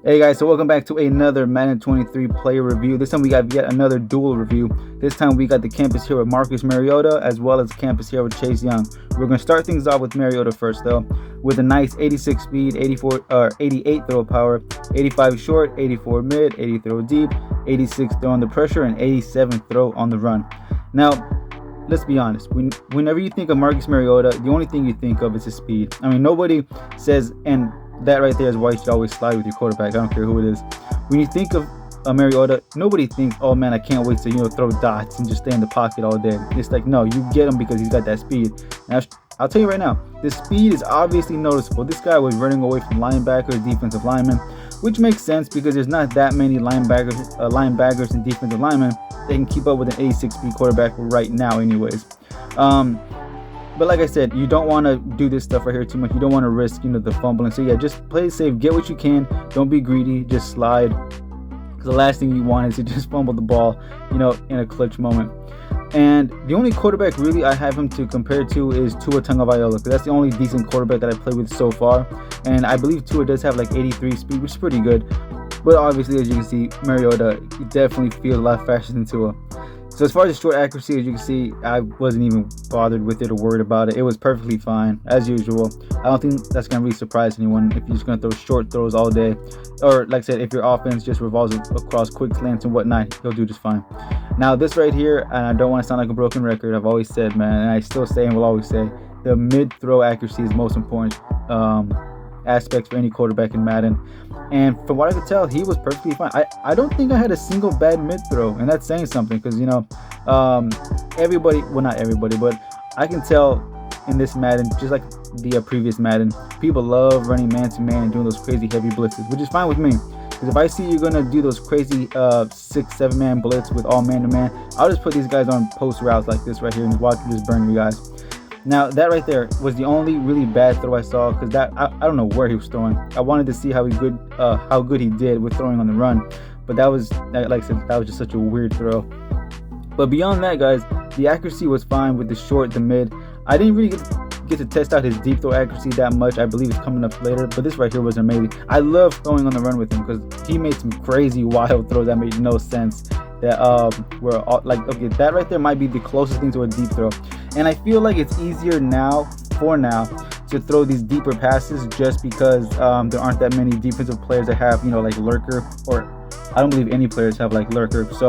Hey guys, so welcome back to another Madden 23 player review. This time we got yet another dual review. This time we got the campus hero Marcus Mariota as well as campus hero Chase Young. We're going to start things off with Mariota first though, with a nice 86 speed, 88 throw power, 85 short, 84 mid, 80 throw deep, 86 throw under pressure, and 87 throw on the run. Now, let's be honest. Whenever you think of Marcus Mariota, the only thing you think of is his speed. I mean, nobody says, and that right there is why you should always slide with your quarterback. I don't care who it is. When you think of Mariota, nobody thinks, oh man, I can't wait to throw dots and just stay in the pocket all day. It's like, no, you get him because he's got that speed. And I'll tell you right now, the speed is obviously noticeable. This guy was running away from linebackers, defensive linemen, which makes sense because there's not that many linebackers and defensive linemen that can keep up with an 86 speed quarterback right now anyways. But like I said, you don't want to do this stuff right here too much. You don't want to risk, the fumbling. So yeah, just play safe, get what you can. Don't be greedy, just slide. Because the last thing you want is to just fumble the ball, in a clutch moment. And the only quarterback really I have him to compare to is Tua Tagovailoa, because that's the only decent quarterback that I played with so far. And I believe Tua does have like 83 speed, which is pretty good. But obviously, as you can see, Mariota definitely feels a lot faster than Tua. So as far as the short accuracy, as you can see, I wasn't even bothered with it or worried about it. It was perfectly fine, as usual. I don't think that's going to really surprise anyone if you're just going to throw short throws all day. Or, like I said, if your offense just revolves across quick slants and whatnot, he'll do just fine. Now, this right here, and I don't want to sound like a broken record, I've always said, man, and I still say and will always say, the mid-throw accuracy is most important aspect for any quarterback in Madden. And from what I could tell, he was perfectly fine. I don't think I had a single bad mid throw, and that's saying something because everybody, well, not everybody, but I can tell in this Madden, just like the previous Madden, people love running man to man and doing those crazy heavy blitzes, which is fine with me. Because if I see you're gonna do those crazy 6-7 man blitz with all man to man, I'll just put these guys on post routes like this right here and watch them just burn you guys. Now, that right there was the only really bad throw I saw because I don't know where he was throwing. I wanted to see how good he did with throwing on the run. But that was, like I said, that was just such a weird throw. But beyond that, guys, the accuracy was fine with the short, the mid. I didn't really get to test out his deep throw accuracy that much. I believe it's coming up later. But this right here was amazing. I love throwing on the run with him because he made some crazy, wild throws that made no sense. That were like, okay, that right there might be the closest thing to a deep throw. And I feel like it's easier now to throw these deeper passes just because there aren't that many defensive players that have like lurker, or I don't believe any players have like lurker. So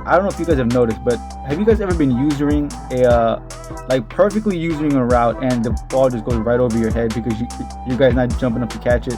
I don't know if you guys have noticed, but have you guys ever been using perfectly using a route and the ball just goes right over your head because you guys not jumping up to catch it?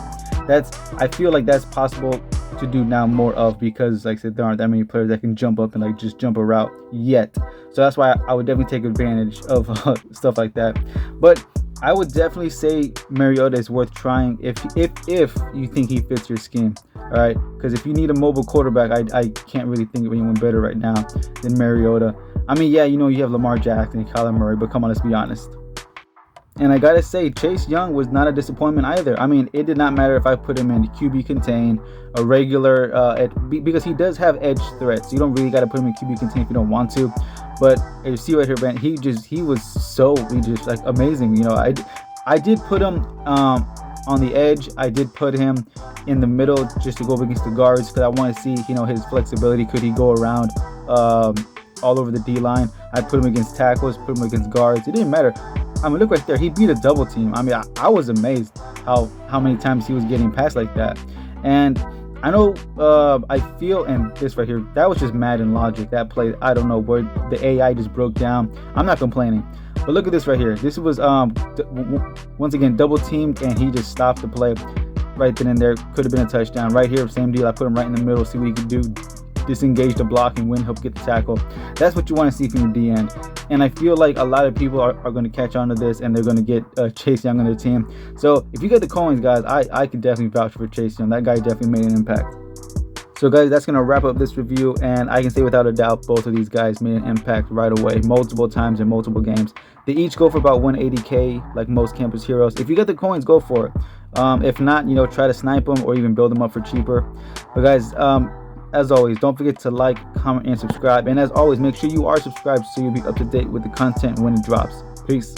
I feel like that's possible to do now more of because, like I said, there aren't that many players that can jump up and just jump a route yet. So that's why I would definitely take advantage of stuff like that. But I would definitely say Mariota is worth trying if you think he fits your scheme. All right, because if you need a mobile quarterback, I can't really think of anyone better right now than Mariota. I mean, yeah, you have Lamar Jackson and Kyler Murray, but come on, let's be honest. And I gotta say, Chase Young was not a disappointment either. I mean, it did not matter if I put him in QB contain, a regular, because he does have edge threats. You don't really gotta put him in QB contain if you don't want to. But you see right here, man, he was so like amazing. I did put him on the edge. I did put him in the middle just to go up against the guards because I want to see, his flexibility. Could he go around all over the D line? I put him against tackles, put him against guards. It didn't matter. I mean, look right there. He beat a double team. I mean, I was amazed how many times he was getting passed like that. And I know, I feel, and this right here, that was just Madden logic. That play, I don't know where the AI just broke down. I'm not complaining. But look at this right here. This was, once again, double teamed, and he just stopped the play right then and there. Could have been a touchdown. Right here, same deal. I put him right in the middle, see what he could do. Disengage the block and win, help get the tackle. That's what you want to see from your D end. And I feel like a lot of people are going to catch on to this and they're going to get Chase Young on their team. So if you get the coins, guys, I could definitely vouch for Chase Young. That guy definitely made an impact. So guys, that's going to wrap up this review, and I can say without a doubt both of these guys made an impact right away, multiple times in multiple games. They each go for about 180k like most campus heroes. If you get the coins, go for it. If not, try to snipe them or even build them up for cheaper. But guys, as always, don't forget to like, comment, and subscribe. And as always, make sure you are subscribed so you'll be up to date with the content when it drops. Peace.